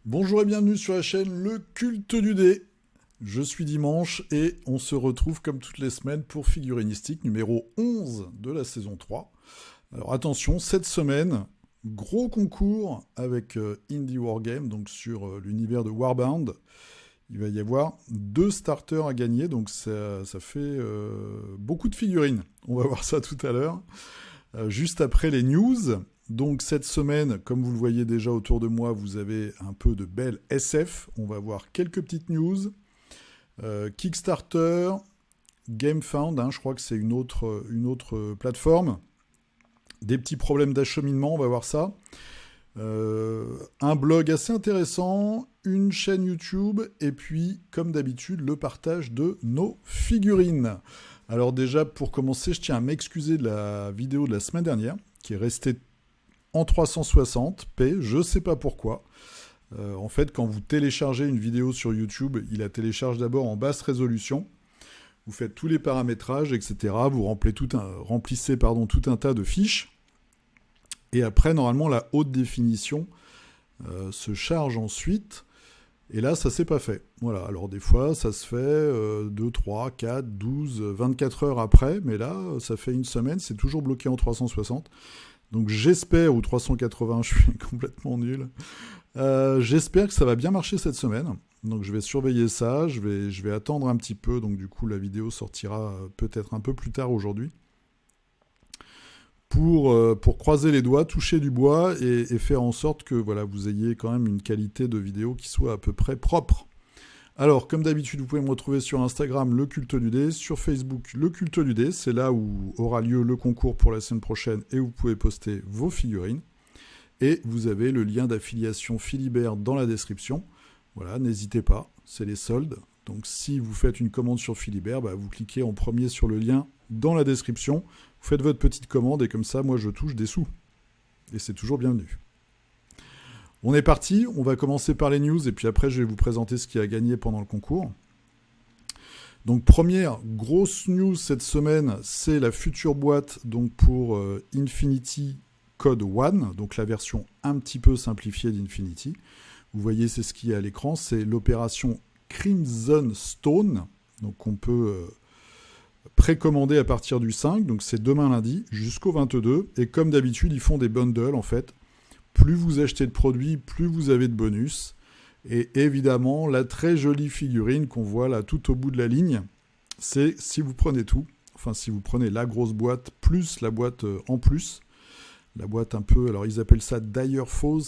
Bonjour et bienvenue sur la chaîne Le Culte du Dé. Je suis Dimanche et on se retrouve comme toutes les semaines pour Figurinistique numéro 11 de la saison 3. Alors attention, cette semaine, gros concours avec Indie Wargame, donc sur l'univers de Warbound. Il va y avoir 2 starters à gagner, donc ça fait beaucoup de figurines. On va voir ça tout à l'heure. Juste après les news. Donc cette semaine, comme vous le voyez déjà autour de moi, vous avez un peu de belle SF. On va voir quelques petites news. Kickstarter, GameFound, je crois que c'est une autre plateforme. Des petits problèmes d'acheminement, on va voir ça. Un blog assez intéressant, une chaîne YouTube, et puis, comme d'habitude, le partage de nos figurines. Alors déjà, pour commencer, je tiens à m'excuser de la vidéo de la semaine dernière, qui est restée en 360p, je sais pas pourquoi. En fait, quand vous téléchargez une vidéo sur YouTube, il la télécharge d'abord en basse résolution. Vous faites tous les paramétrages, etc. Vous remplissez tout un tas de fiches. Et après, normalement, la haute définition se charge ensuite. Et là, ça s'est pas fait. Voilà. Alors des fois, ça se fait 2, 3, 4, 12, 24 heures après. Mais là, ça fait une semaine, c'est toujours bloqué en 360. Donc j'espère, ou 380, je suis complètement nul. J'espère que ça va bien marcher cette semaine. Donc je vais surveiller ça, je vais attendre un petit peu. Donc du coup la vidéo sortira peut-être un peu plus tard aujourd'hui. Pour croiser les doigts, toucher du bois et faire en sorte que voilà, vous ayez quand même une qualité de vidéo qui soit à peu près propre. Alors, comme d'habitude, vous pouvez me retrouver sur Instagram, Le Culte du Dé, sur Facebook, Le Culte du Dé. C'est là où aura lieu le concours pour la semaine prochaine et vous pouvez poster vos figurines. Et vous avez le lien d'affiliation Philibert dans la description. Voilà, n'hésitez pas, c'est les soldes. Donc, si vous faites une commande sur Philibert, vous cliquez en premier sur le lien dans la description. Vous faites votre petite commande et comme ça, moi, je touche des sous. Et c'est toujours bienvenu. On est parti, on va commencer par les news et puis après je vais vous présenter ce qui a gagné pendant le concours. Donc première grosse news cette semaine, c'est la future boîte donc pour Infinity Code One, donc la version un petit peu simplifiée d'Infinity. Vous voyez, c'est ce qui est à l'écran, c'est l'opération Crimson Stone, donc on peut précommander à partir du 5, donc c'est demain lundi jusqu'au 22, et comme d'habitude ils font des bundles en fait. Plus vous achetez de produits, plus vous avez de bonus. Et évidemment, la très jolie figurine qu'on voit là tout au bout de la ligne, c'est si vous prenez tout, enfin si vous prenez la grosse boîte plus la boîte en plus, la boîte un peu, alors ils appellent ça Dire Foes,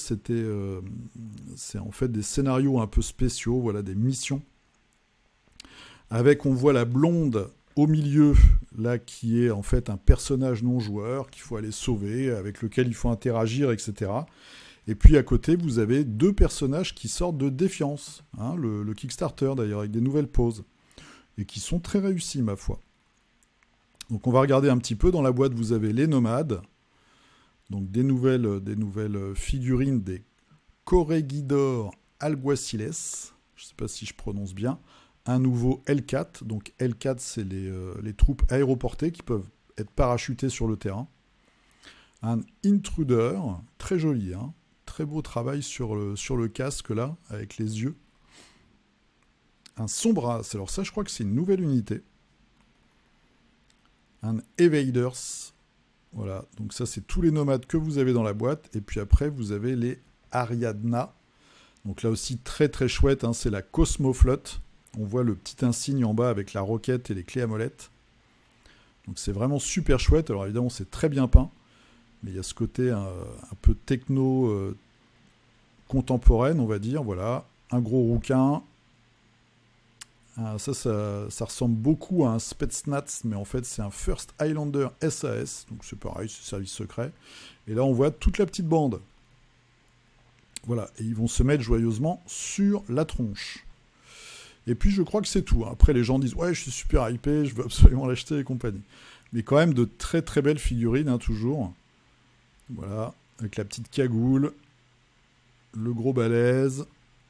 c'est en fait des scénarios un peu spéciaux, voilà, des missions. Avec, on voit la blonde au milieu, là, qui est en fait un personnage non joueur qu'il faut aller sauver, avec lequel il faut interagir, etc. Et puis à côté, vous avez 2 personnages qui sortent de Défiance, le Kickstarter d'ailleurs, avec des nouvelles poses, et qui sont très réussis, ma foi. Donc on va regarder un petit peu. Dans la boîte, vous avez les nomades, donc des nouvelles figurines des Corregidor Alguaciles, je ne sais pas si je prononce bien, un nouveau L4, donc L4 c'est les troupes aéroportées qui peuvent être parachutées sur le terrain. Un Intruder, très joli, très beau travail sur le casque là, avec les yeux. Un Sombras, alors ça je crois que c'est une nouvelle unité. Un Evaders, voilà, donc ça c'est tous les nomades que vous avez dans la boîte, et puis après vous avez les Ariadna, donc là aussi très très chouette, c'est la Cosmoflotte. On voit le petit insigne en bas avec la roquette et les clés à molette. Donc c'est vraiment super chouette. Alors évidemment, c'est très bien peint. Mais il y a ce côté un peu techno contemporaine, on va dire. Voilà, un gros rouquin. Ça ressemble beaucoup à un Spetsnaz, mais en fait, c'est un First Highlander SAS. Donc c'est pareil, c'est service secret. Et là, on voit toute la petite bande. Voilà, et ils vont se mettre joyeusement sur la tronche. Et puis je crois que c'est tout. Après les gens disent « Ouais, je suis super hypé, je veux absolument l'acheter et compagnie ». Mais quand même de très très belles figurines, toujours. Voilà, avec la petite cagoule, le gros balèze,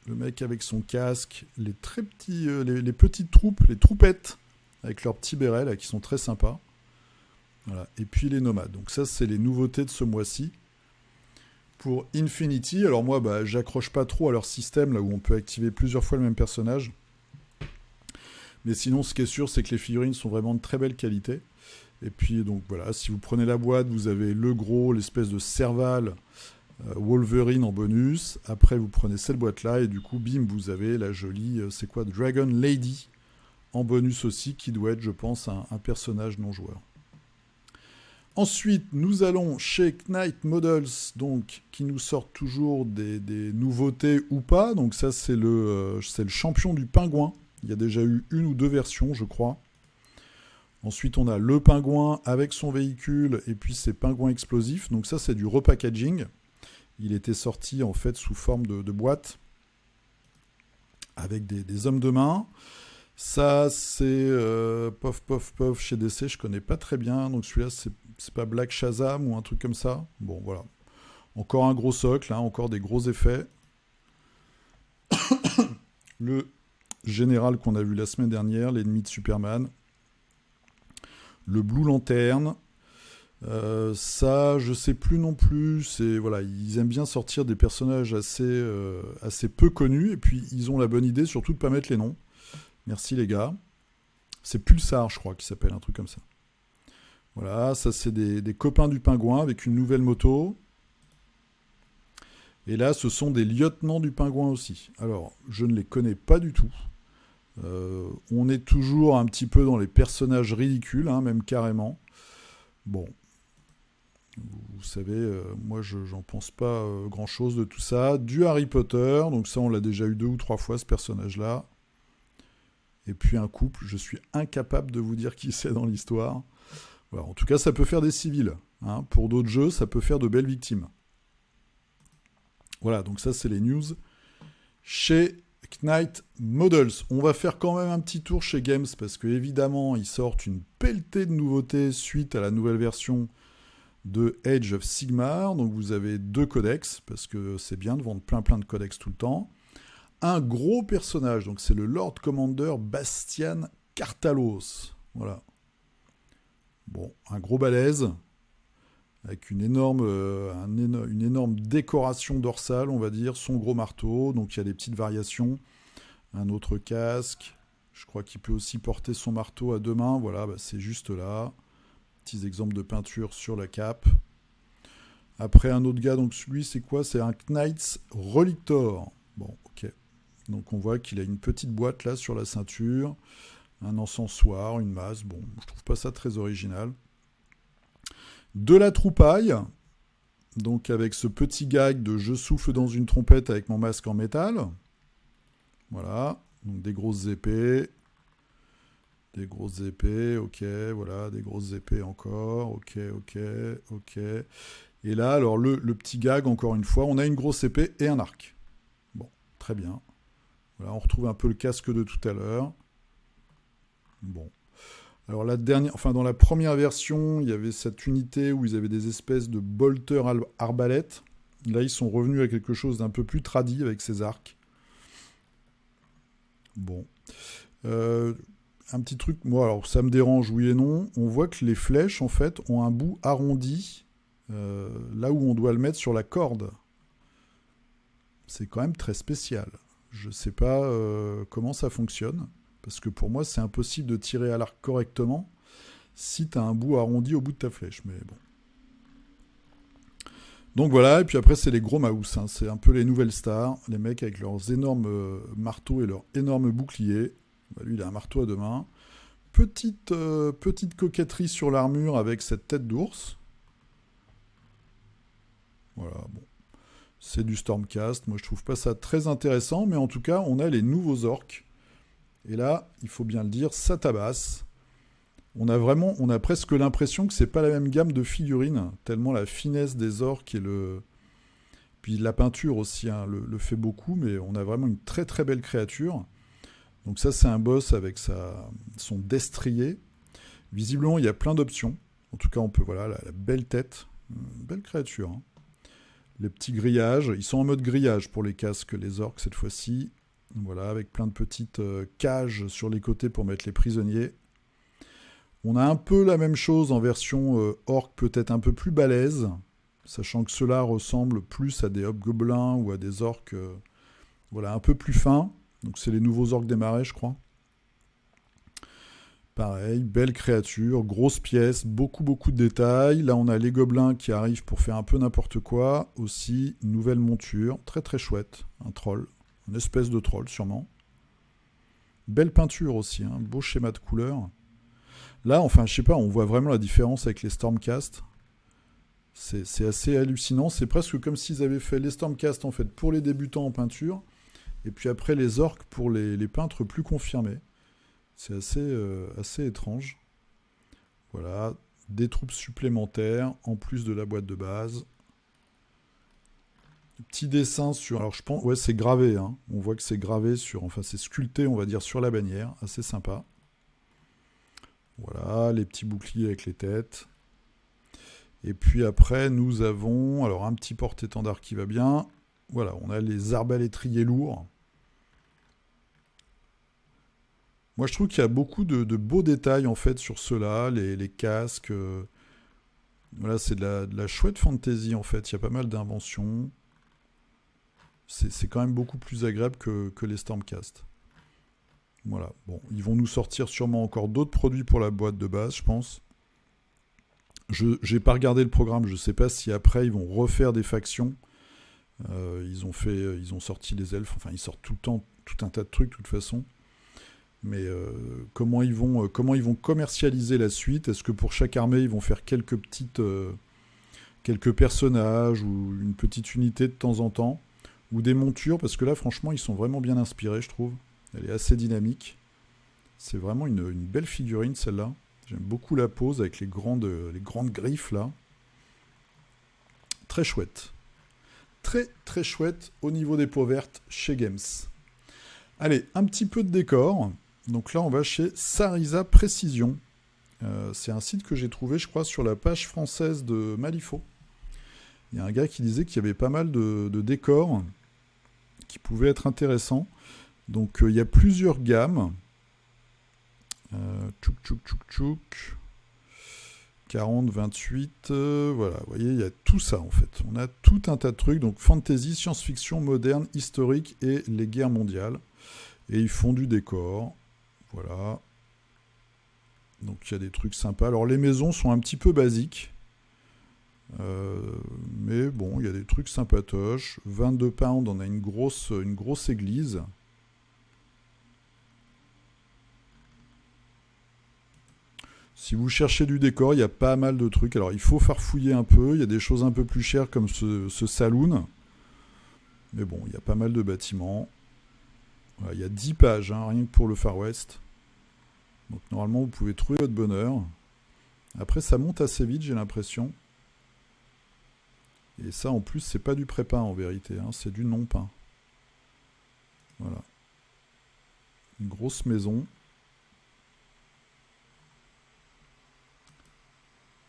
le mec avec son casque, les très petits, les petites troupes, les troupettes, avec leurs petits bérets là, qui sont très sympas. Voilà. Et puis les nomades. Donc ça, c'est les nouveautés de ce mois-ci. Pour Infinity, alors moi, j'accroche pas trop à leur système, là où on peut activer plusieurs fois le même personnage. Mais sinon, ce qui est sûr, c'est que les figurines sont vraiment de très belle qualité. Et puis, donc voilà, si vous prenez la boîte, vous avez le gros, l'espèce de Serval Wolverine en bonus. Après, vous prenez cette boîte-là, et du coup, bim, vous avez la jolie, c'est quoi, Dragon Lady en bonus aussi, qui doit être, je pense, un personnage non joueur. Ensuite, nous allons chez Knight Models, donc, qui nous sortent toujours des nouveautés ou pas. Donc ça, c'est le champion du pingouin. Il y a déjà eu une ou deux versions, je crois. Ensuite, on a le pingouin avec son véhicule et puis ses pingouins explosifs. Donc ça, c'est du repackaging. Il était sorti en fait sous forme de boîte avec des hommes de main. Ça, c'est Pof Pof Pof chez DC. Je connais pas très bien. Donc celui-là, c'est pas Black Shazam ou un truc comme ça. Bon, voilà. Encore un gros socle, hein, encore des gros effets. Le général qu'on a vu la semaine dernière, l'ennemi de Superman. Le Blue Lantern. Ça, je sais plus non plus. Voilà, ils aiment bien sortir des personnages assez peu connus. Et puis, ils ont la bonne idée, surtout de ne pas mettre les noms. Merci les gars. C'est Pulsar, je crois, qui s'appelle, un truc comme ça. Voilà, ça c'est des copains du pingouin avec une nouvelle moto. Et là, ce sont des lieutenants du pingouin aussi. Alors, je ne les connais pas du tout. On est toujours un petit peu dans les personnages ridicules, hein, même carrément. Bon, vous savez, moi, j'en pense pas grand-chose de tout ça. Du Harry Potter, donc ça, on l'a déjà eu 2 ou 3 fois, ce personnage-là. Et puis un couple, je suis incapable de vous dire qui c'est dans l'histoire. Voilà, en tout cas, ça peut faire des civils. Hein. Pour d'autres jeux, ça peut faire de belles victimes. Voilà, donc ça, c'est les news chez Knight Models. On va faire quand même un petit tour chez Games, parce que évidemment, ils sortent une pelletée de nouveautés suite à la nouvelle version de Age of Sigmar. Donc vous avez 2 codex, parce que c'est bien de vendre plein de codex tout le temps. Un gros personnage, donc c'est le Lord Commander Bastian Kartalos. Voilà. Bon, un gros balèze, avec une énorme décoration dorsale, on va dire, son gros marteau, donc il y a des petites variations. Un autre casque, je crois qu'il peut aussi porter son marteau à 2 mains, voilà, c'est juste là. Petits exemples de peinture sur la cape. Après, un autre gars, donc celui, c'est quoi ? C'est un Knight's Relictor. Bon, ok. Donc on voit qu'il a une petite boîte là sur la ceinture, un encensoir, une masse. Bon, je trouve pas ça très original. De la troupaille, donc avec ce petit gag de je souffle dans une trompette avec mon masque en métal. Voilà, donc des grosses épées. Des grosses épées, ok, voilà, des grosses épées encore, ok. Et là, alors le petit gag, encore une fois, on a une grosse épée et un arc. Bon, très bien. Voilà, on retrouve un peu le casque de tout à l'heure. Bon. Alors dans la première version, il y avait cette unité où ils avaient des espèces de bolters arbalètes. Là, ils sont revenus à quelque chose d'un peu plus tradi avec ces arcs. Bon. Un petit truc, moi, alors ça me dérange, oui et non. On voit que les flèches, en fait, ont un bout arrondi là où on doit le mettre sur la corde. C'est quand même très spécial. Je ne sais pas comment ça fonctionne, parce que pour moi, c'est impossible de tirer à l'arc correctement si tu as un bout arrondi au bout de ta flèche. Mais bon. Donc voilà, et puis après, c'est les gros maous. Hein. C'est un peu les nouvelles stars, les mecs avec leurs énormes marteaux et leurs énormes boucliers. Lui, il a un marteau à 2 mains. Petite coquetterie sur l'armure avec cette tête d'ours. Voilà, bon. C'est du Stormcast. Moi, je trouve pas ça très intéressant, mais en tout cas, on a les nouveaux orques. Et là, il faut bien le dire, ça tabasse. On a presque l'impression que c'est pas la même gamme de figurines, tellement la finesse des orques et puis la peinture aussi hein, le fait beaucoup, mais on a vraiment une très très belle créature. Donc ça, c'est un boss avec son destrier. Visiblement, il y a plein d'options. En tout cas, on peut, voilà, la belle tête. Belle créature. Hein. Les petits grillages. Ils sont en mode grillage pour les casques, les orques, cette fois-ci. Voilà, avec plein de petites cages sur les côtés pour mettre les prisonniers. On a un peu la même chose en version orc, peut-être un peu plus balèze, sachant que ceux-là ressemblent plus à des hobgoblins ou à des orcs voilà, un peu plus fins. Donc c'est les nouveaux orcs des marais, je crois. Pareil, belle créature, grosse pièce, beaucoup beaucoup de détails. Là, on a les gobelins qui arrivent pour faire un peu n'importe quoi. Aussi, nouvelle monture, très très chouette. Un troll, une espèce de troll sûrement. Belle peinture aussi, hein, beau schéma de couleurs. Là, enfin, je sais pas, on voit vraiment la différence avec les Stormcast. C'est assez hallucinant. C'est presque comme s'ils avaient fait les Stormcast en fait pour les débutants en peinture, et puis après les orques pour les peintres plus confirmés. C'est assez étrange. Voilà, des troupes supplémentaires en plus de la boîte de base. Petit dessin sur. Alors je pense, ouais, c'est gravé. Hein. On voit que c'est gravé sur, enfin c'est sculpté, on va dire, sur la bannière. Assez sympa. Voilà, les petits boucliers avec les têtes. Et puis après, nous avons, alors un petit porte-étendard qui va bien. Voilà, on a les arbalétriers lourds. Moi, je trouve qu'il y a beaucoup de beaux détails en fait sur ceux-là, les casques. Voilà, c'est de la chouette fantasy en fait. Il y a pas mal d'inventions. C'est quand même beaucoup plus agréable que les Stormcast. Voilà. Bon, ils vont nous sortir sûrement encore d'autres produits pour la boîte de base, je pense. Je n'ai pas regardé le programme. Je ne sais pas si après ils vont refaire des factions. Ils ont sorti les elfes. Enfin, ils sortent tout le temps tout un tas de trucs de toute façon. Mais comment ils vont commercialiser la suite? Est-ce que pour chaque armée, ils vont faire quelques personnages ou une petite unité de temps en temps? Ou des montures? Parce que là, franchement, ils sont vraiment bien inspirés, je trouve. Elle est assez dynamique. C'est vraiment une belle figurine, celle-là. J'aime beaucoup la pose avec les grandes griffes, là. Très chouette. Très, très chouette au niveau des peaux vertes chez Games. Allez, un petit peu de décor. Donc là, on va chez Sarisa Précision. C'est un site que j'ai trouvé, je crois, sur la page française de Malifaux. Il y a un gars qui disait qu'il y avait pas mal de décors qui pouvaient être intéressants. Donc il y a plusieurs gammes. Tchouk. 40, 28, voilà, vous voyez, il y a tout ça en fait. On a tout un tas de trucs, donc fantasy, science-fiction, moderne, historique et les guerres mondiales. Et ils font du décor, voilà. Donc il y a des trucs sympas. Alors les maisons sont un petit peu basiques, mais bon, il y a des trucs sympatoches. 22 pounds, on a une grosse église. Si vous cherchez du décor, il y a pas mal de trucs. Alors, il faut farfouiller un peu. Il y a des choses un peu plus chères comme ce saloon. Mais bon, il y a pas mal de bâtiments. Voilà, il y a 10 pages, hein, rien que pour le Far West. Donc, normalement, vous pouvez trouver votre bonheur. Après, ça monte assez vite, j'ai l'impression. Et ça, en plus, c'est pas du pré-peint, en vérité. Hein, c'est du non-peint. Voilà. Une grosse maison.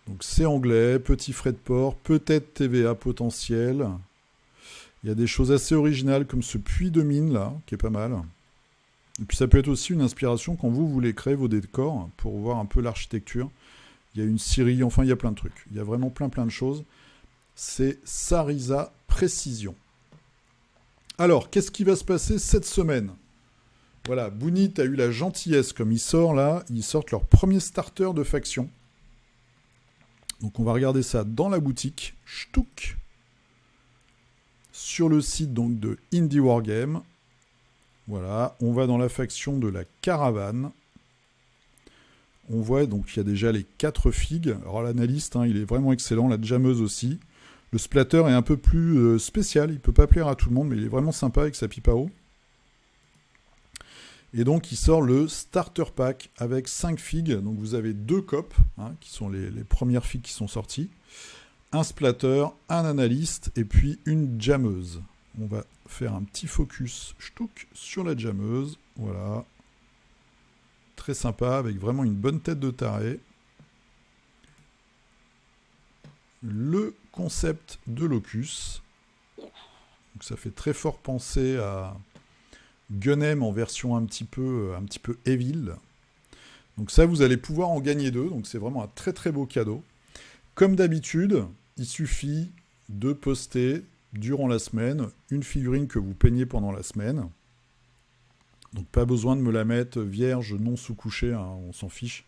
Donc c'est anglais, petit frais de port, peut-être TVA potentiel. Il y a des choses assez originales comme ce puits de mine là, qui est pas mal. Et puis ça peut être aussi une inspiration quand vous voulez créer vos décors pour voir un peu l'architecture. Il y a une scierie, enfin il y a plein de trucs. Il y a vraiment plein de choses. C'est Sarisa Précision. Alors, qu'est-ce qui va se passer cette semaine? Voilà, Bounit a eu la gentillesse, comme il sort là, ils sortent leur premier starter de faction. Donc on va regarder ça dans la boutique, Shtouk, sur le site donc de Indie Wargame. Voilà, on va dans la faction de la caravane. On voit donc il y a déjà les 4 figues. Alors l'analyste, hein, il est vraiment excellent, la jammeuse aussi. Le splatter est un peu plus spécial, il peut pas plaire à tout le monde, mais il est vraiment sympa avec sa pipe à eau. Et donc, il sort le Starter Pack avec 5 figues. Donc, vous avez 2 copes, hein, qui sont les premières figues qui sont sorties. Un splatter, un analyste et puis une jammeuse. On va faire un petit focus Shtouk sur la jammeuse. Voilà. Très sympa, avec vraiment une bonne tête de taré. Le concept de Locus. Donc, ça fait très fort penser à Gunhem en version un petit peu evil. Donc ça, vous allez pouvoir en gagner 2. Donc c'est vraiment un très très beau cadeau. Comme d'habitude, il suffit de poster durant la semaine une figurine que vous peignez pendant la semaine. Donc pas besoin de me la mettre vierge, non sous-couchée, hein, on s'en fiche.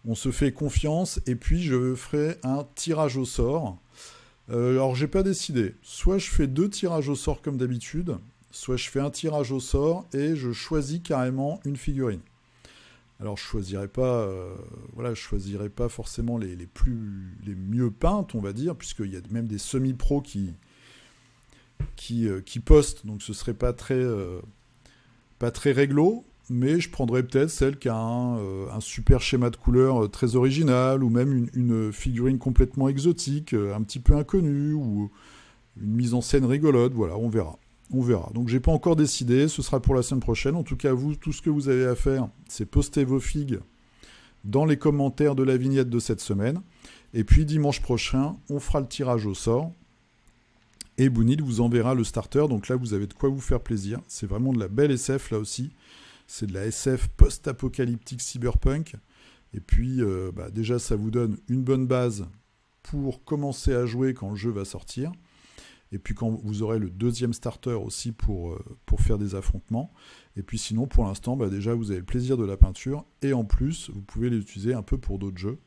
On se fait confiance et puis je ferai un tirage au sort. Alors j'ai pas décidé. Soit je fais 2 tirages au sort comme d'habitude, soit je fais un tirage au sort et je choisis carrément une figurine. Alors je choisirai pas, je choisirai pas forcément les mieux peintes, on va dire, puisqu'il y a même des semi-pros qui postent, donc ce serait pas très réglo, mais je prendrais peut-être celle qui a un super schéma de couleur très original, ou même une figurine complètement exotique, un petit peu inconnue, ou une mise en scène rigolote, voilà, on verra. On verra. Donc j'ai pas encore décidé, ce sera pour la semaine prochaine. En tout cas, vous, tout ce que vous avez à faire, c'est poster vos figues dans les commentaires de la vignette de cette semaine. Et puis dimanche prochain, on fera le tirage au sort. Et Bounil vous enverra le starter. Donc là, vous avez de quoi vous faire plaisir. C'est vraiment de la belle SF là aussi. C'est de la SF post-apocalyptique cyberpunk. Et puis, déjà, ça vous donne une bonne base pour commencer à jouer quand le jeu va sortir. Et puis quand vous aurez le deuxième starter aussi pour faire des affrontements. Et puis sinon, pour l'instant, déjà, vous avez le plaisir de la peinture. Et en plus, vous pouvez l'utiliser un peu pour d'autres jeux.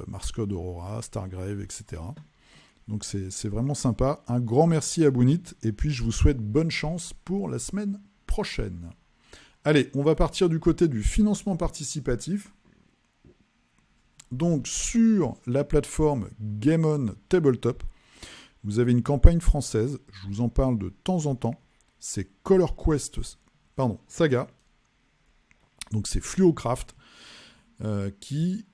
Mars Code Aurora, Stargrave, etc. Donc c'est vraiment sympa. Un grand merci à Bounit. Et puis je vous souhaite bonne chance pour la semaine prochaine. Allez, on va partir du côté du financement participatif. Donc sur la plateforme Game On Tabletop, vous avez une campagne française, je vous en parle de temps en temps, c'est Color Quest Saga, donc c'est Fluocraft, qui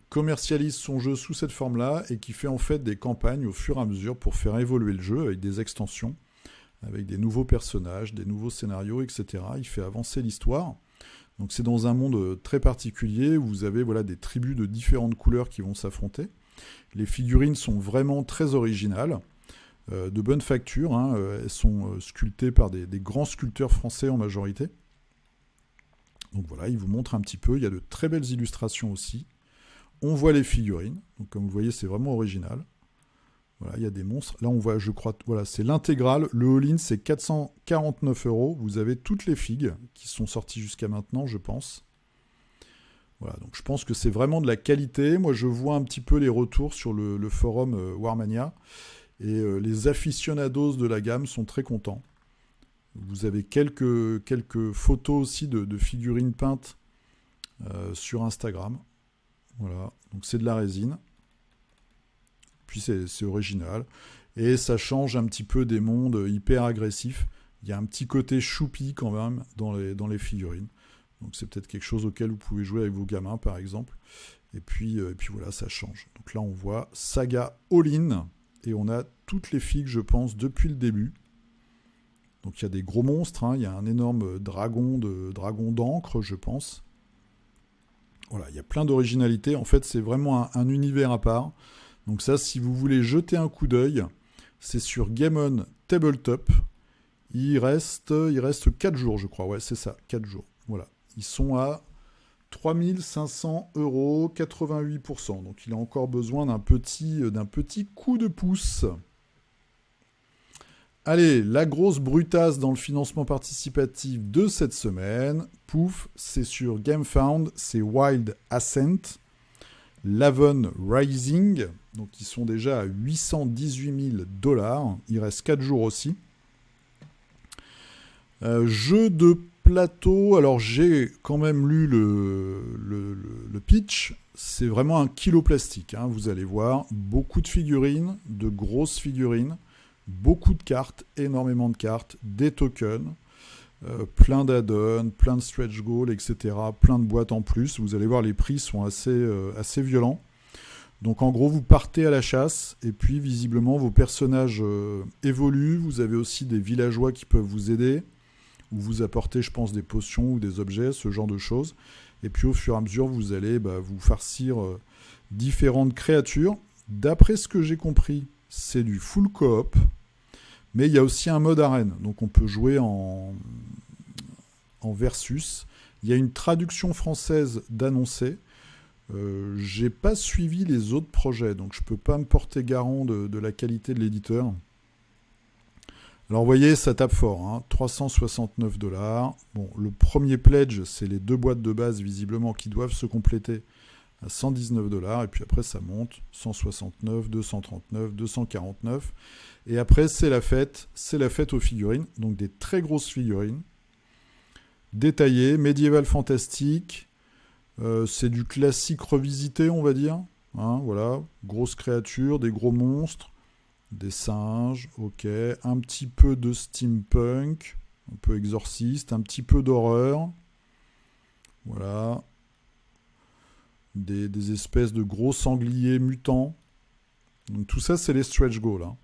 commercialise son jeu sous cette forme-là et qui fait en fait des campagnes au fur et à mesure pour faire évoluer le jeu avec des extensions, avec des nouveaux personnages, des nouveaux scénarios, etc. Il fait avancer l'histoire. Donc c'est dans un monde très particulier où vous avez des tribus de différentes couleurs qui vont s'affronter. Les figurines sont vraiment très originales, de bonne facture. Elles sont sculptées par des grands sculpteurs français en majorité. Donc voilà, ils vous montrent un petit peu. Il y a de très belles illustrations aussi. On voit les figurines. Donc comme vous voyez, c'est vraiment original. Voilà, il y a des monstres. Là, on voit, je crois, c'est l'intégrale. Le all-in, c'est 449 €. Vous avez toutes les figues qui sont sorties jusqu'à maintenant, je pense. Voilà, donc je pense que c'est vraiment de la qualité. Moi, je vois un petit peu les retours sur le forum Warmania. Et les aficionados de la gamme sont très contents. Vous avez quelques photos aussi de figurines peintes sur Instagram. Voilà, donc c'est de la résine. Puis c'est original. Et ça change un petit peu des mondes hyper agressifs. Il y a un petit côté choupi quand même dans les figurines. Donc c'est peut-être quelque chose auquel vous pouvez jouer avec vos gamins, par exemple. Et puis voilà, ça change. Donc là, on voit Saga All-In. Et on a toutes les figues, je pense, depuis le début. Donc il y a des gros monstres. Il y a un énorme dragon d'encre, je pense. Voilà, il y a plein d'originalités. En fait, c'est vraiment un univers à part. Donc ça, si vous voulez jeter un coup d'œil, c'est sur Game On Tabletop. Il reste 4 jours, je crois. Ouais, c'est ça, 4 jours. Voilà. Ils sont à 3 500 €, 88%. Donc il a encore besoin d'un petit coup de pouce. Allez, la grosse brutasse dans le financement participatif de cette semaine. Pouf, c'est sur GameFound, c'est Wild Ascent, Laven Rising. Donc ils sont déjà à 818 000 $. Il reste 4 jours aussi. Jeu de plateau, alors j'ai quand même lu le pitch. C'est vraiment un kilo plastique, vous allez voir. Beaucoup de figurines, de grosses figurines. Beaucoup de cartes, énormément de cartes, des tokens, plein d'add-ons, plein de stretch goals, etc. Plein de boîtes en plus. Vous allez voir, les prix sont assez violents. Donc en gros, vous partez à la chasse et puis visiblement, vos personnages évoluent. Vous avez aussi des villageois qui peuvent vous aider ou vous apporter, je pense, des potions ou des objets, ce genre de choses. Et puis au fur et à mesure, vous allez vous farcir différentes créatures. D'après ce que j'ai compris, c'est du full coop, mais il y a aussi un mode arène, donc on peut jouer en en versus. Il y a une traduction française d'annoncé. J'ai pas suivi les autres projets, donc je peux pas me porter garant de la qualité de l'éditeur. Alors vous voyez, ça tape fort, hein, 369 $. Bon, le premier pledge, c'est les 2 boîtes de base visiblement qui doivent se compléter à 119 $, et puis après ça monte, 169, 239, 249, et après c'est la fête aux figurines, donc des très grosses figurines, détaillées, médiéval fantastique, c'est du classique revisité, on va dire, hein, voilà, grosses créatures, des gros monstres, des singes, ok, un petit peu de steampunk, un peu exorciste, un petit peu d'horreur, voilà, des espèces de gros sangliers mutants. Donc tout ça, c'est les stretch goals, hein.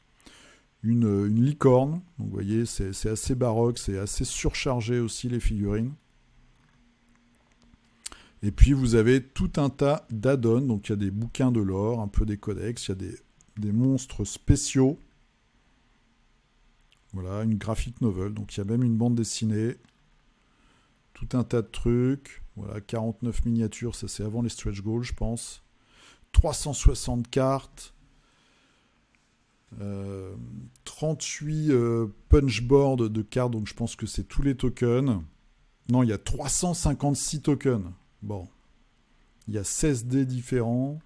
Une licorne, donc vous voyez, c'est assez baroque, c'est assez surchargé aussi les figurines. Et puis vous avez tout un tas d'add-ons, donc il y a des bouquins de lore, un peu des codex, il y a des monstres spéciaux. Voilà, une graphic novel, donc il y a même une bande dessinée. Tout un tas de trucs. Voilà, 49 miniatures, ça c'est avant les stretch goals, je pense. 360 cartes. 38 punchboards de cartes, donc je pense que c'est tous les tokens. Non, il y a 356 tokens. Bon. Il y a 16 dés différents.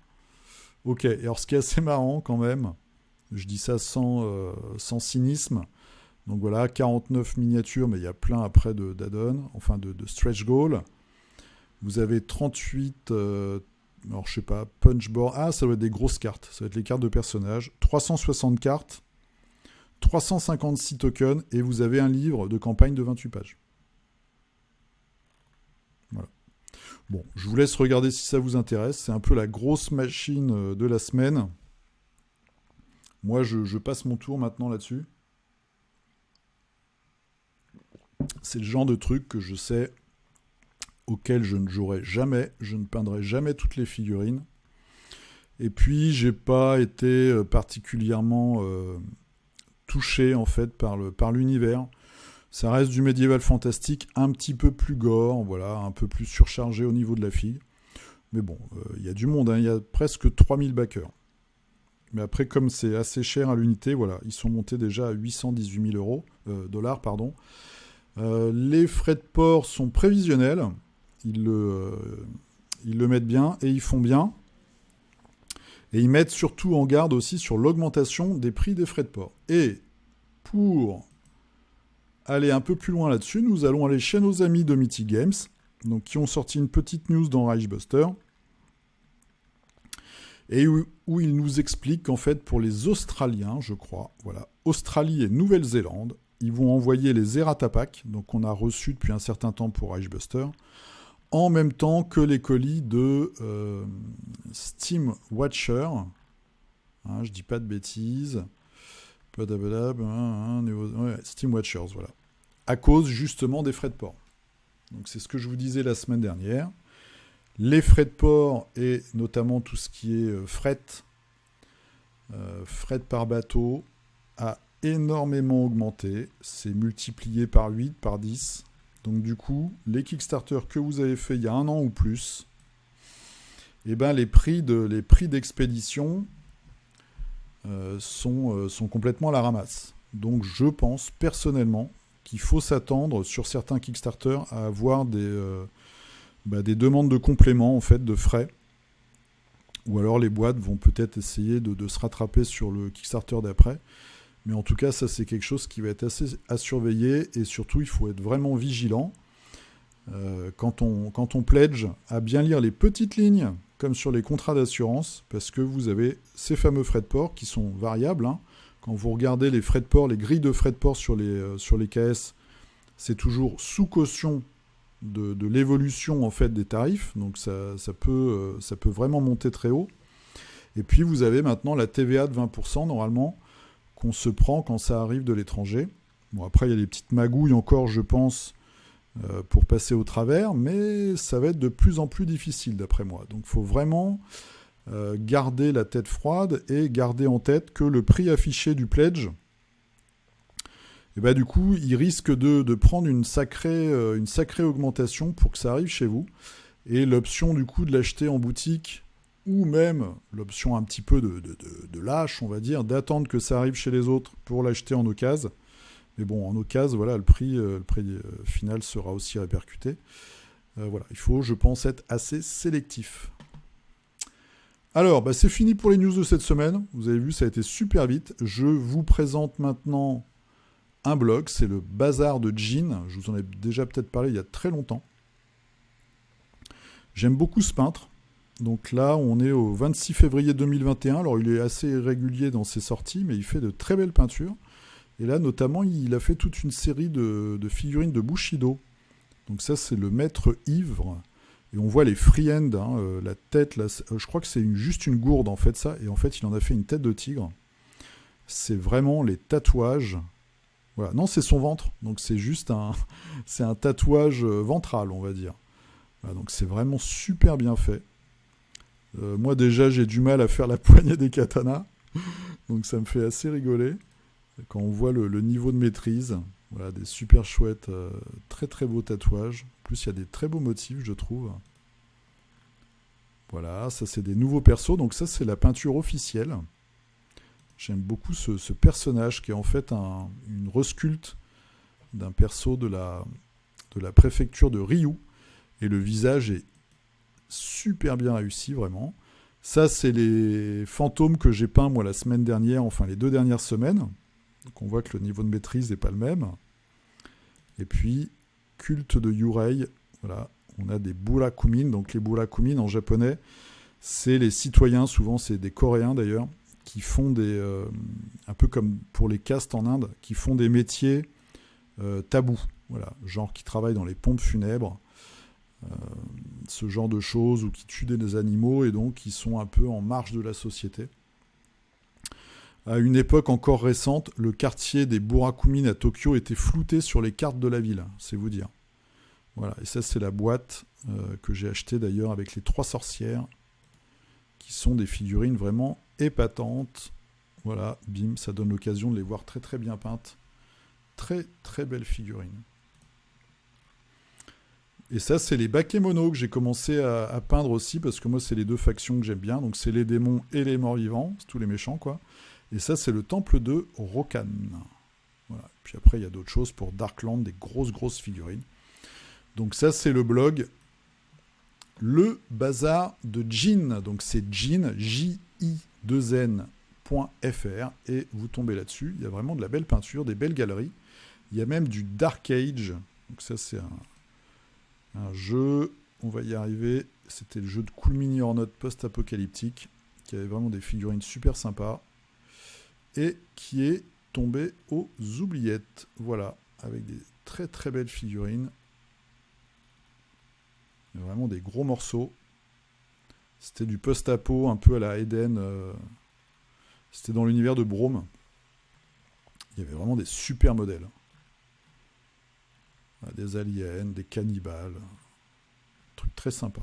Ok, et alors ce qui est assez marrant quand même, je dis ça sans cynisme, donc voilà, 49 miniatures, mais il y a plein après d'add-on, enfin de stretch goal. Vous avez 38, alors je sais pas, punchboard, ah ça doit être des grosses cartes, ça va être les cartes de personnages, 360 cartes, 356 tokens, et vous avez un livre de campagne de 28 pages. Voilà. Bon, je vous laisse regarder si ça vous intéresse. C'est un peu la grosse machine de la semaine. Moi, je passe mon tour maintenant là-dessus. C'est le genre de truc que je sais auquel je ne jouerai jamais. Je ne peindrai jamais toutes les figurines. Et puis, j'ai pas été particulièrement touché en fait par l'univers. Ça reste du médiéval fantastique, un petit peu plus gore, voilà, un peu plus surchargé au niveau de la fille. Mais bon, il y a du monde, hein, y a presque 3000 backers. Mais après, comme c'est assez cher à l'unité, voilà, ils sont montés déjà à 818 000 dollars, pardon. Les frais de port sont prévisionnels, ils le mettent bien et ils font bien. Et ils mettent surtout en garde aussi sur l'augmentation des prix des frais de port. Et pour aller un peu plus loin là-dessus, nous allons aller chez nos amis de Mythic Games, donc qui ont sorti une petite news dans Reichbuster, et où ils nous expliquent qu'en fait, pour les Australiens, je crois, voilà, Australie et Nouvelle-Zélande, ils vont envoyer les Errata Pack, donc on a reçu depuis un certain temps pour Reichbuster, en même temps que les colis de Steam Watcher, hein, je dis pas de bêtises, Steam Watchers, voilà. À cause justement des frais de port. Donc c'est ce que je vous disais la semaine dernière. Les frais de port et notamment tout ce qui est fret par bateau a énormément augmenté. C'est multiplié par 8, par 10. Donc du coup, les Kickstarter que vous avez fait il y a 1 an ou plus, eh ben, les prix d'expédition sont complètement à la ramasse. Donc je pense personnellement qu'il faut s'attendre sur certains Kickstarter à avoir des demandes de compléments en fait, de frais. Ou alors les boîtes vont peut-être essayer de se rattraper sur le Kickstarter d'après. Mais en tout cas, ça c'est quelque chose qui va être assez à surveiller. Et surtout, il faut être vraiment vigilant quand on pledge à bien lire les petites lignes comme sur les contrats d'assurance, parce que vous avez ces fameux frais de port qui sont variables. Hein. Quand vous regardez les frais de port, les grilles de frais de port sur les KS, c'est toujours sous caution de l'évolution en fait des tarifs, donc ça peut vraiment monter très haut. Et puis vous avez maintenant la TVA de 20% normalement qu'on se prend quand ça arrive de l'étranger. Bon, après il y a des petites magouilles encore, je pense, pour passer au travers, mais ça va être de plus en plus difficile d'après moi. Donc il faut vraiment garder la tête froide et garder en tête que le prix affiché du pledge, Et bah du coup, il risque de prendre une sacrée augmentation pour que ça arrive chez vous. Et l'option du coup de l'acheter en boutique, ou même l'option un petit peu de lâche, on va dire, d'attendre que ça arrive chez les autres pour l'acheter en occasion. Mais bon, en occasion, voilà, le prix final sera aussi répercuté. Voilà, il faut, je pense, être assez sélectif. Alors, bah, c'est fini pour les news de cette semaine. Vous avez vu, ça a été super vite. Je vous présente maintenant un blog, c'est le Bazar de Jean. Je vous en ai déjà peut-être parlé il y a très longtemps. J'aime beaucoup ce peintre. Donc là, on est au 26 février 2021. Alors, il est assez irrégulier dans ses sorties, mais il fait de très belles peintures. Et là, notamment, il a fait toute une série de figurines de Bushido. Donc ça, c'est le maître ivre. Et on voit les free-end, la tête, là, je crois que c'est juste une gourde, en fait, ça. Et en fait, il en a fait une tête de tigre. C'est vraiment les tatouages. Voilà. Non, c'est son ventre. Donc c'est juste c'est un tatouage ventral, on va dire. Voilà, donc c'est vraiment super bien fait. Moi, déjà, j'ai du mal à faire la poignée des katanas. Donc ça me fait assez rigoler. Quand on voit le niveau de maîtrise, voilà, des super chouettes, très très beaux tatouages. En plus, il y a des très beaux motifs, je trouve. Voilà, ça c'est des nouveaux persos, donc ça c'est la peinture officielle. J'aime beaucoup ce personnage qui est en fait une resculpte d'un perso de la préfecture de Ryu. Et le visage est super bien réussi, vraiment. Ça, c'est les fantômes que j'ai peints, moi, la semaine dernière, enfin les 2 dernières semaines. Donc on voit que le niveau de maîtrise n'est pas le même. Et puis, culte de Yurei, voilà, on a des burakumin. Donc les burakumin en japonais, c'est les citoyens, souvent c'est des Coréens d'ailleurs, qui font un peu comme pour les castes en Inde, qui font des métiers tabous, voilà, genre qui travaillent dans les pompes funèbres, ce genre de choses, ou qui tuent des animaux, et donc qui sont un peu en marge de la société. À une époque encore récente, le quartier des Burakumin à Tokyo était flouté sur les cartes de la ville, c'est vous dire. Voilà, et ça c'est la boîte que j'ai achetée d'ailleurs avec les 3 sorcières, qui sont des figurines vraiment épatantes. Voilà, bim, ça donne l'occasion de les voir très très bien peintes. Très très belles figurines. Et ça, c'est les bakemonos que j'ai commencé à peindre aussi, parce que moi, c'est les 2 factions que j'aime bien. Donc, c'est les démons et les morts-vivants, c'est tous les méchants, quoi. Et ça, c'est le temple de Rokan. Voilà. Puis après, il y a d'autres choses pour Darkland, des grosses figurines. Donc ça, c'est le blog Le Bazar de Jean. Donc c'est Jean, J-I-2-N.fr. Et vous tombez là-dessus. Il y a vraiment de la belle peinture, des belles galeries. Il y a même du Dark Age. Donc ça, c'est un jeu, on va y arriver. C'était le jeu de Cool Mini or Not post-apocalyptique, qui avait vraiment des figurines super sympas. Et qui est tombé aux oubliettes. Voilà, avec des très très belles figurines. Vraiment des gros morceaux. C'était du post-apo, un peu à la Eden. C'était dans l'univers de Brome. Il y avait vraiment des super modèles. Des aliens, des cannibales. Un truc très sympa.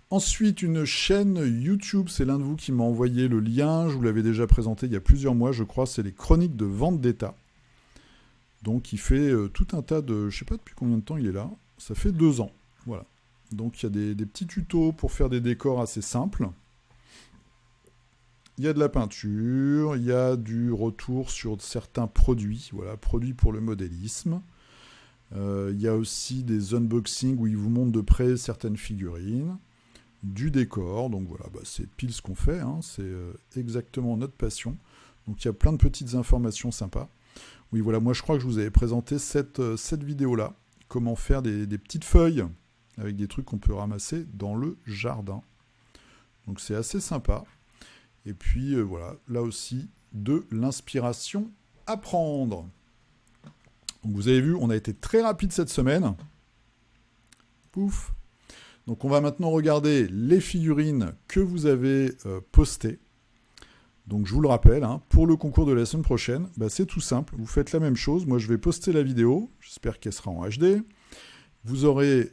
Ensuite, une chaîne YouTube, c'est l'un de vous qui m'a envoyé le lien, je vous l'avais déjà présenté il y a plusieurs mois, je crois, c'est les chroniques de Vendetta. Donc il fait tout un tas de... Je ne sais pas depuis combien de temps il est là, ça fait 2 ans, voilà. Donc il y a des petits tutos pour faire des décors assez simples. Il y a de la peinture, il y a du retour sur certains produits, voilà, produits pour le modélisme. Il y a aussi des unboxings où il vous montre de près certaines figurines. Du décor, donc voilà, c'est pile ce qu'on fait, hein, c'est exactement notre passion. Donc il y a plein de petites informations sympas. Oui, voilà, moi je crois que je vous avais présenté cette vidéo-là, comment faire des petites feuilles avec des trucs qu'on peut ramasser dans le jardin. Donc c'est assez sympa. Et puis voilà, là aussi, de l'inspiration à prendre. Donc vous avez vu, on a été très rapide cette semaine. Pouf. Donc on va maintenant regarder les figurines que vous avez postées. Donc je vous le rappelle, hein, pour le concours de la semaine prochaine, c'est tout simple. Vous faites la même chose. Moi je vais poster la vidéo. J'espère qu'elle sera en HD. Vous aurez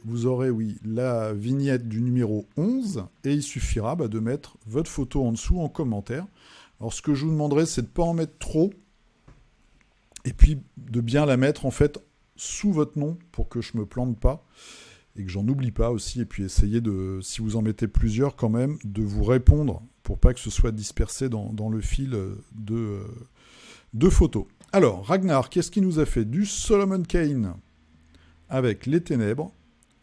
oui, la vignette du numéro 11. Et il suffira de mettre votre photo en dessous en commentaire. Alors ce que je vous demanderai, c'est de ne pas en mettre trop. Et puis de bien la mettre en fait sous votre nom pour que je me plante pas et que j'en oublie pas aussi. Et puis essayez de, si vous en mettez plusieurs quand même, de vous répondre pour pas que ce soit dispersé dans le fil de photos. Alors, Ragnar, qu'est-ce qu'il nous a fait? Du Solomon Kane avec Les Ténèbres,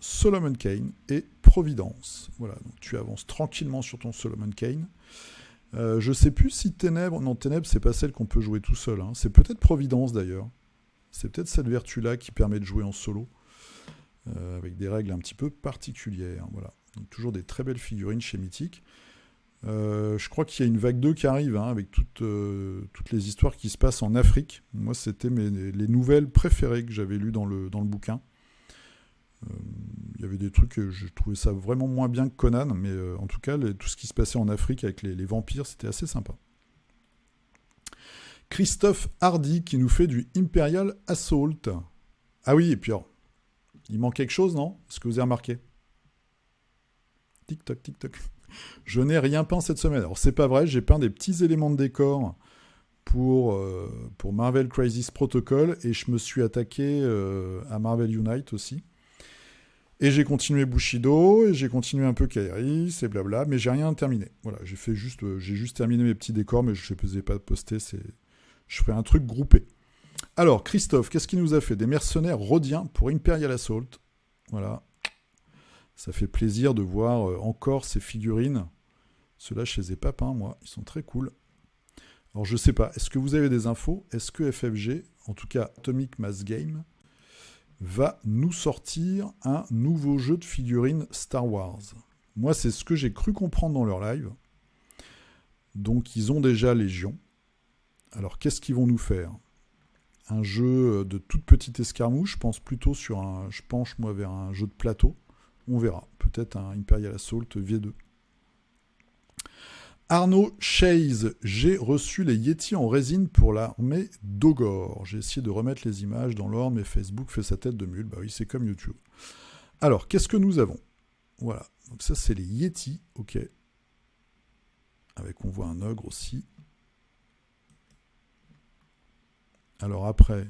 Solomon Kane et Providence. Voilà, donc tu avances tranquillement sur ton Solomon Kane. Je sais plus si Ténèbres... Non, Ténèbres, c'est pas celle qu'on peut jouer tout seul. Hein. C'est peut-être Providence, d'ailleurs. C'est peut-être cette vertu-là qui permet de jouer en solo, avec des règles un petit peu particulières. Voilà. Donc, toujours des très belles figurines chez Mythique. Je crois qu'il y a une vague 2 qui arrive, hein, avec toutes les histoires qui se passent en Afrique. Moi, c'était les nouvelles préférées que j'avais lues dans le bouquin. Il y avait des trucs, je trouvais ça vraiment moins bien que Conan, mais en tout cas, tout ce qui se passait en Afrique avec les vampires, c'était assez sympa. Christophe Hardy qui nous fait du Imperial Assault. Ah oui, et puis alors, il manque quelque chose, non? Est-ce que vous avez remarqué? Tic-toc, tic-toc. Je n'ai rien peint cette semaine. Alors, c'est pas vrai, j'ai peint des petits éléments de décor pour Marvel Crisis Protocol, et je me suis attaqué à Marvel Unite aussi. Et j'ai continué Bushido, et j'ai continué un peu Kairis, et blabla, mais j'ai rien terminé. Voilà, j'ai juste terminé mes petits décors, mais je ne faisais pas poster, je ferai un truc groupé. Alors, Christophe, qu'est-ce qu'il nous a fait? Des mercenaires rhodiens pour Imperial Assault. Voilà. Ça fait plaisir de voir encore ces figurines. Ceux-là, je les ai pas peints, moi. Ils sont très cool. Alors, je sais pas, est-ce que vous avez des infos? Est-ce que FFG, en tout cas Atomic Mass Game, va nous sortir un nouveau jeu de figurines Star Wars? Moi, c'est ce que j'ai cru comprendre dans leur live. Donc, ils ont déjà Légion. Alors, qu'est-ce qu'ils vont nous faire? Un jeu de toute petite escarmouche. Je pense plutôt je penche, moi, vers un jeu de plateau. On verra. Peut-être un Imperial Assault V2. Arnaud Chase, j'ai reçu les Yeti en résine pour l'armée d'Ogor. J'ai essayé de remettre les images dans l'ordre, mais Facebook fait sa tête de mule. Bah oui, c'est comme YouTube. Alors, qu'est-ce que nous avons? Voilà. Donc ça, c'est les Yeti. Ok. Avec, on voit un ogre aussi. Alors après,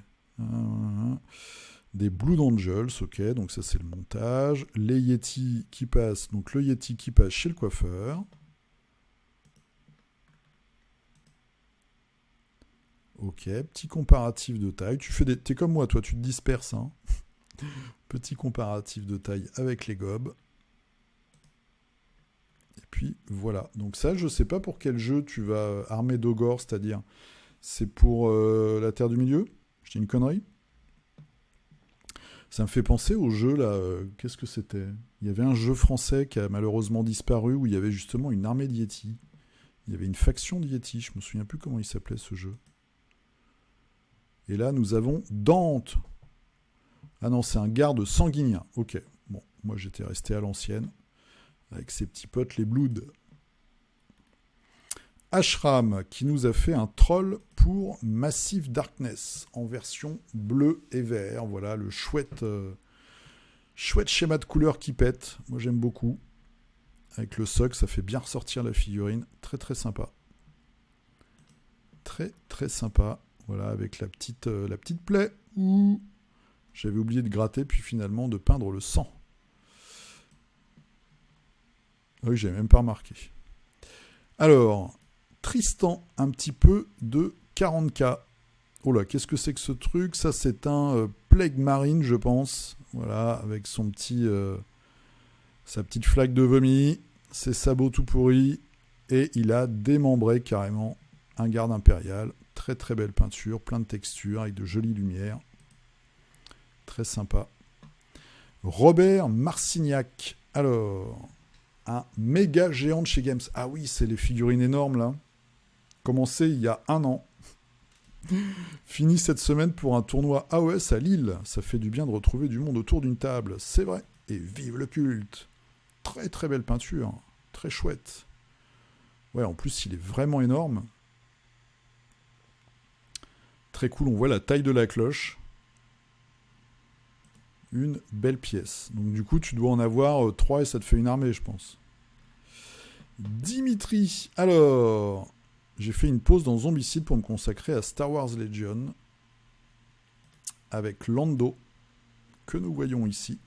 des Blue Angels, ok, donc ça c'est le montage. Les Yeti qui passent, donc le Yeti qui passe chez le coiffeur. Ok, petit comparatif de taille. T'es comme moi, toi, tu te disperses. Hein. Petit comparatif de taille avec les gobs. Et puis voilà. Donc ça, je sais pas pour quel jeu tu vas armer d'Ogor, c'est-à-dire, c'est pour la Terre du Milieu? Je dis une connerie? Ça me fait penser au jeu là. Qu'est-ce que c'était? Il y avait un jeu français qui a malheureusement disparu où il y avait justement une armée de Yeti. Il y avait une faction de Yeti. Je me souviens plus comment il s'appelait ce jeu. Et là, nous avons Dante. Ah non, c'est un garde sanguinien. Ok. Bon, moi j'étais resté à l'ancienne avec ses petits potes les Bloods. Ashram qui nous a fait un troll pour Massive Darkness en version bleu et vert. Voilà le chouette schéma de couleur qui pète. Moi j'aime beaucoup. Avec le soc, ça fait bien ressortir la figurine. Très très sympa. Très très sympa. Voilà, avec la petite plaie. Ouh. J'avais oublié de gratter, puis finalement de peindre le sang. Oui, j'ai même pas remarqué. Alors, Tristan, un petit peu de 40K. Oh là, qu'est-ce que c'est que ce truc? Ça, c'est un Plague Marine, je pense. Voilà, avec sa petite flaque de vomi, ses sabots tout pourris, et il a démembré carrément un garde impérial. Très très belle peinture, plein de textures, avec de jolies lumières. Très sympa. Robert Marcignac. Alors, un méga géant de chez Games. Ah oui, c'est les figurines énormes là. Commencé il y a 1 an. Fini cette semaine pour un tournoi AOS à Lille. Ça fait du bien de retrouver du monde autour d'une table. C'est vrai. Et vive le culte. Très très belle peinture. Très chouette. Ouais, en plus il est vraiment énorme. Très cool, on voit la taille de la cloche. Une belle pièce. Donc du coup, tu dois en avoir 3 et ça te fait une armée, je pense. Dimitri. Alors, j'ai fait une pause dans Zombicide pour me consacrer à Star Wars Legion. avec Lando, que nous voyons ici.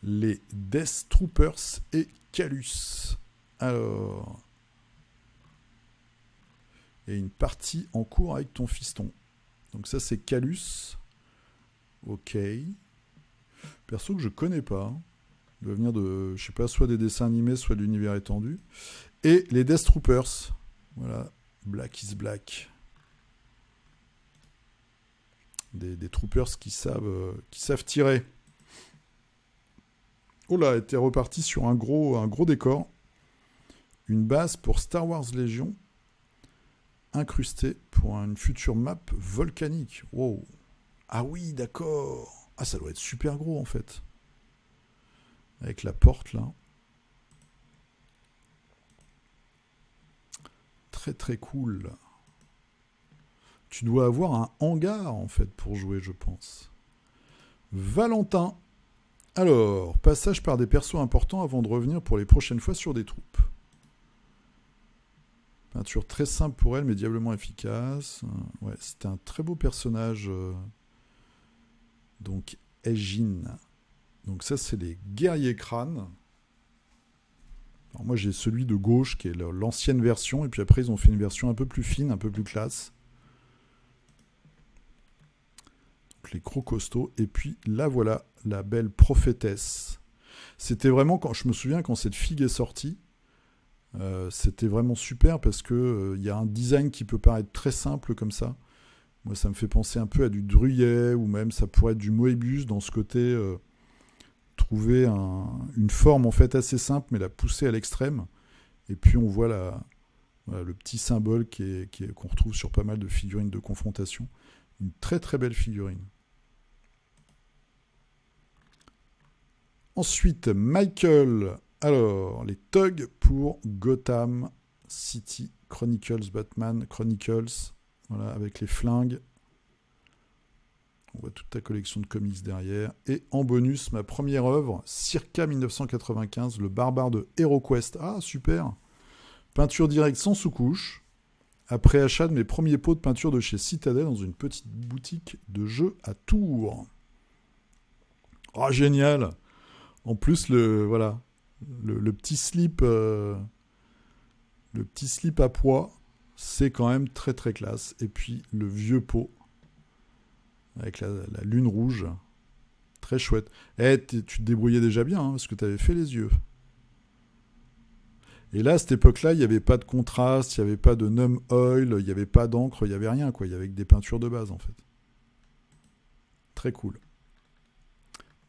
Les Death Troopers et Calus. Alors... Et une partie en cours avec ton fiston. Donc ça, c'est Calus. Ok. Perso que je connais pas. Il doit venir de, je sais pas, soit des dessins animés, soit de l'univers étendu. Et les Death Troopers. Voilà. Black is Black. Des troopers qui savent tirer. Oh là, t'es reparti sur un gros décor. Une base pour Star Wars Légion. Incrustée pour une future map volcanique. Wow. Ah oui, d'accord. Ah, ça doit être super gros en fait. Avec la porte là. Très très cool. Tu dois avoir un hangar en fait pour jouer, je pense. Valentin. Alors, passage par des persos importants avant de revenir pour les prochaines fois sur des troupes. Peinture très simple pour elle, mais diablement efficace. Ouais, c'était un très beau personnage. Donc, Ejin. Donc ça, c'est les guerriers crânes. Alors moi, j'ai celui de gauche, qui est l'ancienne version. Et puis après, ils ont fait une version un peu plus fine, un peu plus classe. Donc les gros costauds. Et puis là, voilà, la belle prophétesse. C'était vraiment, je me souviens, quand cette figue est sortie, c'était vraiment super parce que y a un design qui peut paraître très simple comme ça. Moi, ça me fait penser un peu à du Druyet ou même ça pourrait être du Moebius dans ce côté trouver une forme en fait assez simple mais la pousser à l'extrême. Et puis on voit voilà, le petit symbole qu'on retrouve sur pas mal de figurines de confrontation. Une très très belle figurine. Ensuite, Michael. Alors, les thugs pour Gotham City Chronicles, Batman Chronicles, voilà, avec les flingues. On voit toute ta collection de comics derrière. Et en bonus, ma première œuvre, circa 1995, le barbare de HeroQuest. Ah, super. Peinture directe sans sous-couche. Après achat de mes premiers pots de peinture de chez Citadel dans une petite boutique de jeux à Tours. Oh, génial. En plus, voilà. Le petit slip à pois, c'est quand même très très classe. Et puis le vieux pot avec la lune rouge, très chouette. Tu te débrouillais déjà bien hein, parce que tu avais fait les yeux. Et là, à cette époque-là, il n'y avait pas de contraste, il n'y avait pas de numb oil, il n'y avait pas d'encre, il n'y avait rien, quoi. Il y avait que des peintures de base en fait. Très cool.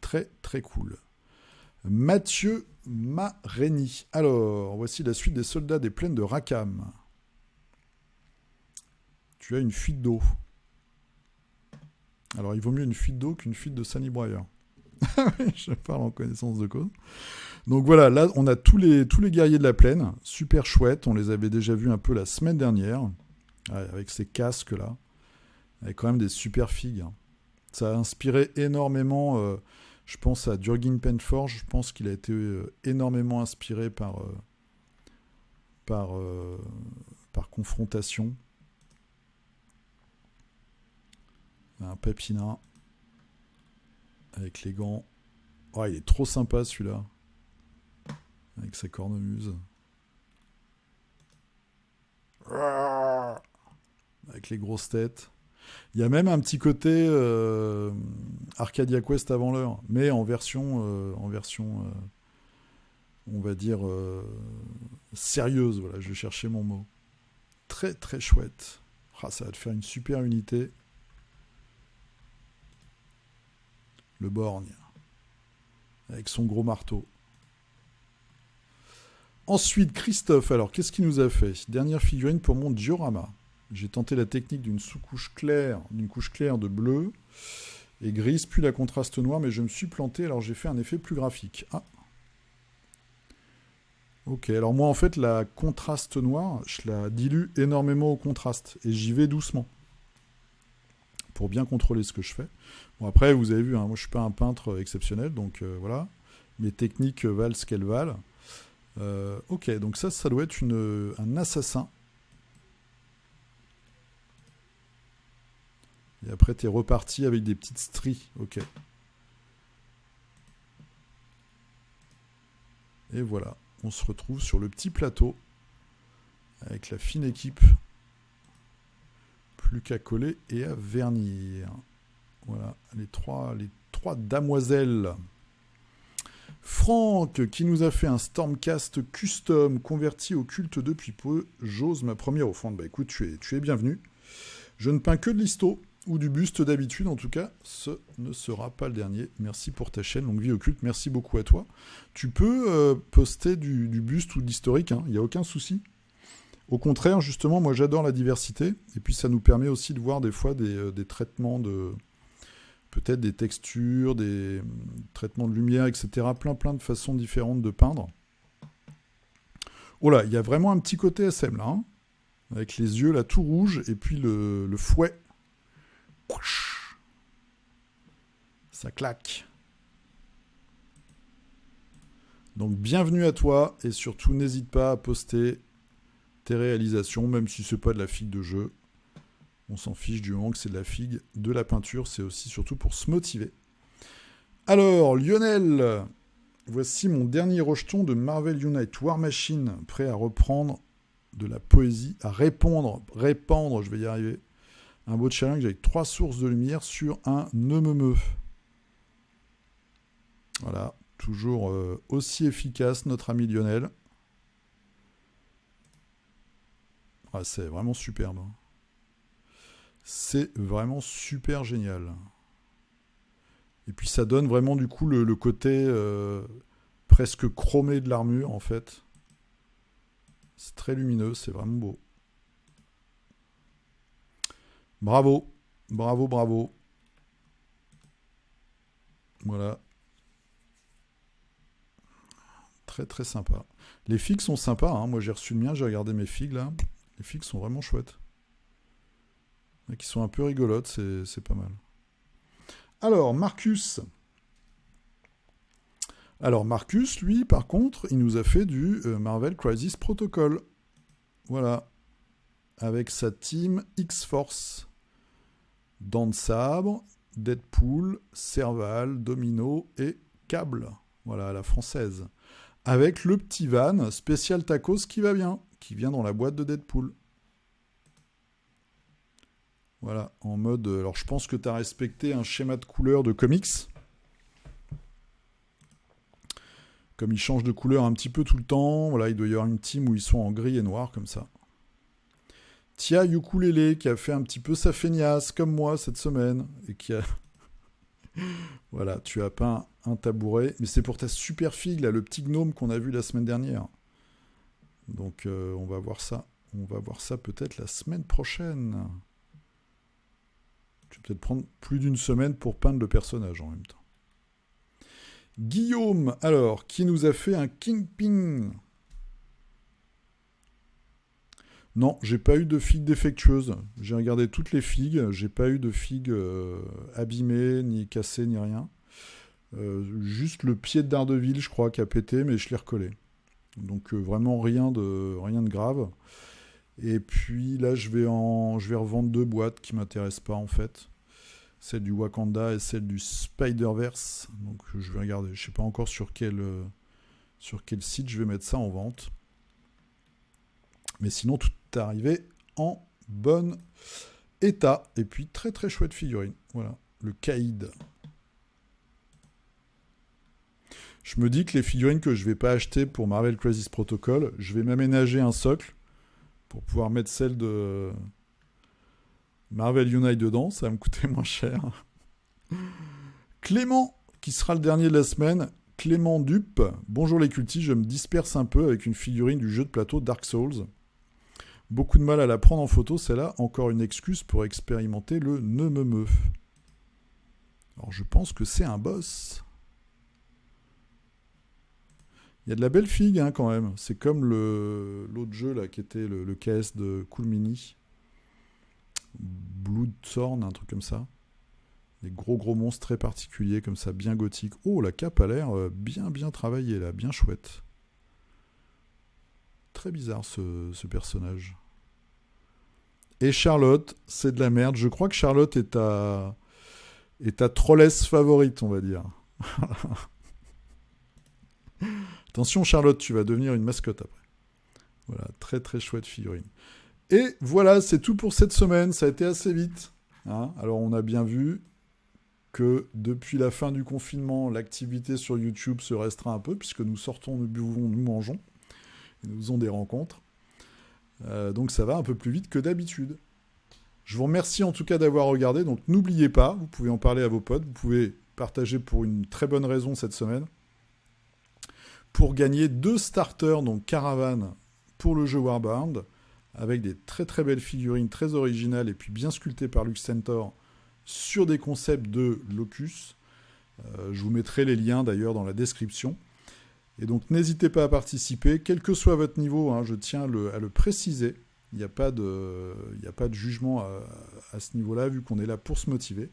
Très très cool. Mathieu Marény. Alors, voici la suite des soldats des plaines de Rackham. Tu as une fuite d'eau. Alors, il vaut mieux une fuite d'eau qu'une fuite de Sunny Briar. Je parle en connaissance de cause. Donc voilà, là, on a tous les guerriers de la plaine. Super chouette. On les avait déjà vus un peu la semaine dernière. Avec ces casques-là. Avec quand même des super figues. Ça a inspiré énormément... je pense à Jurgen Penforge, je pense qu'il a été énormément inspiré par confrontation. Un Pépina avec les gants. Oh, il est trop sympa celui-là. Avec sa cornemuse. Avec les grosses têtes. Il y a même un petit côté Arcadia Quest avant l'heure, mais en version on va dire sérieuse. Voilà, je vais chercher mon mot. Très très chouette. Ah, ça va te faire une super unité. Le borgne avec son gros marteau. Ensuite, Christophe. Alors, qu'est-ce qu'il nous a fait? Dernière figurine pour mon diorama. J'ai tenté la technique d'une couche claire de bleu et grise, puis la contraste noir, mais je me suis planté, alors j'ai fait un effet plus graphique. Ah. Ok, alors moi en fait la contraste noire, je la dilue énormément au contraste et j'y vais doucement pour bien contrôler ce que je fais. Bon après vous avez vu, hein, moi je suis pas un peintre exceptionnel, donc voilà, mes techniques valent ce qu'elles valent. Ok, donc ça doit être un assassin. Et après, t'es reparti avec des petites stries. Ok. Et voilà, on se retrouve sur le petit plateau avec la fine équipe. Plus qu'à coller et à vernir. Voilà, les trois damoiselles. Franck, qui nous a fait un Stormcast custom converti au culte depuis peu. J'ose ma première offrande. Bah écoute, tu es bienvenu. Je ne peins que de l'isto, ou du buste d'habitude, en tout cas. Ce ne sera pas le dernier. Merci pour ta chaîne, Longue Vie au Culte. Merci beaucoup à toi. Tu peux poster du buste ou de l'historique, il n'y a aucun souci. Au contraire, justement, moi j'adore la diversité. Et puis ça nous permet aussi de voir des fois des traitements de... peut-être des textures, des traitements de lumière, etc. Plein de façons différentes de peindre. Oh là, il y a vraiment un petit côté SM là, avec les yeux là tout rouges et puis le fouet. Ça claque. Donc bienvenue à toi et surtout n'hésite pas à poster tes réalisations, même si c'est pas de la figue de jeu. On s'en fiche du moment que c'est de la figue de la peinture, c'est aussi surtout pour se motiver. Alors, Lionel, voici mon dernier rejeton de Marvel Unite War Machine, prêt à reprendre de la poésie, à répandre, je vais y arriver, un beau challenge avec 3 sources de lumière sur un neumemeu. Voilà, toujours aussi efficace, notre ami Lionel. Ah, c'est vraiment superbe. C'est vraiment super génial. Et puis ça donne vraiment du coup le côté presque chromé de l'armure en fait. C'est très lumineux, c'est vraiment beau. Bravo, bravo. Voilà. Très sympa. Les figues sont sympas, moi j'ai reçu le mien, j'ai regardé mes figues là. Les figues sont vraiment chouettes. Qui sont un peu rigolotes, c'est pas mal. Alors, Marcus, lui, par contre, il nous a fait du Marvel Crisis Protocol. Voilà. Avec sa team X-Force. Dents de Sabre, Deadpool, Serval, Domino et Cable. Voilà, à la française. Avec le petit van spécial tacos qui va bien, qui vient dans la boîte de Deadpool. Voilà, en mode... Alors, je pense que tu as respecté un schéma de couleur de comics. Comme ils changent de couleur un petit peu tout le temps, voilà, il doit y avoir une team où ils sont en gris et noir, comme ça. Tia Ukulele, qui a fait un petit peu sa feignasse, comme moi, cette semaine, et qui a... Voilà, tu as peint un tabouret, mais c'est pour ta super figue, là, le petit gnome qu'on a vu la semaine dernière. Donc, on va voir ça. On va voir ça peut-être la semaine prochaine. Tu vas peut-être prendre plus d'une semaine pour peindre le personnage en même temps. Guillaume, alors, qui nous a fait un Kingpin. Non, j'ai pas eu de figue défectueuse. J'ai regardé toutes les figues. J'ai pas eu de figue abîmée, ni cassée, ni rien. Juste le pied de Daredevil, je crois, qui a pété, mais je l'ai recollé. Donc vraiment rien de grave. Et puis là, je vais revendre 2 boîtes qui m'intéressent pas en fait. Celle du Wakanda et celle du Spider-Verse. Donc je vais regarder. Je sais pas encore sur quel site je vais mettre ça en vente. Mais sinon, tout est arrivé en bon état. Et puis très très chouette figurine. Voilà, le Kaïd. Je me dis que les figurines que je vais pas acheter pour Marvel Crisis Protocol, je vais m'aménager un socle pour pouvoir mettre celle de Marvel Unite dedans, ça va me coûter moins cher. Clément, qui sera le dernier de la semaine. Clément Dupe. Bonjour les cultis, je me disperse un peu avec une figurine du jeu de plateau Dark Souls. Beaucoup de mal à la prendre en photo, celle-là. Encore une excuse pour expérimenter le neumemeu. Alors je pense que c'est un boss. Il y a de la belle figue quand même. C'est comme l'autre jeu là qui était le KS de Cool Mini. Bloodthorn, un truc comme ça. Des gros monstres très particuliers comme ça, bien gothiques. Oh, la cape a l'air bien travaillée là, bien chouette. Très bizarre ce personnage. Et Charlotte, c'est de la merde. Je crois que Charlotte est ta trollesse favorite, on va dire. Attention Charlotte, tu vas devenir une mascotte après. Voilà, très très chouette figurine. Et voilà, c'est tout pour cette semaine. Ça a été assez vite. Hein. Alors on a bien vu que depuis la fin du confinement, l'activité sur YouTube se restreint un peu, puisque nous sortons, nous buvons, nous mangeons, et nous faisons des rencontres. Donc ça va un peu plus vite que d'habitude. Je vous remercie en tout cas d'avoir regardé. Donc n'oubliez pas, vous pouvez en parler à vos potes, vous pouvez partager pour une très bonne raison cette semaine, pour gagner 2 starters, donc caravane, pour le jeu Warbound, avec des très très belles figurines, très originales, et puis bien sculptées par Lux Centaur, sur des concepts de Locus. Je vous mettrai les liens d'ailleurs dans la description. Et donc n'hésitez pas à participer, quel que soit votre niveau, hein, je tiens à le préciser. Il n'y a pas de jugement à ce niveau-là, vu qu'on est là pour se motiver.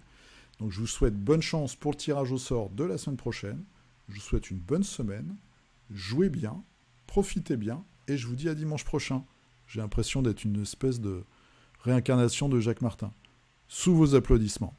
Donc je vous souhaite bonne chance pour le tirage au sort de la semaine prochaine. Je vous souhaite une bonne semaine. Jouez bien, profitez bien, et je vous dis à dimanche prochain. J'ai l'impression d'être une espèce de réincarnation de Jacques Martin. Sous vos applaudissements.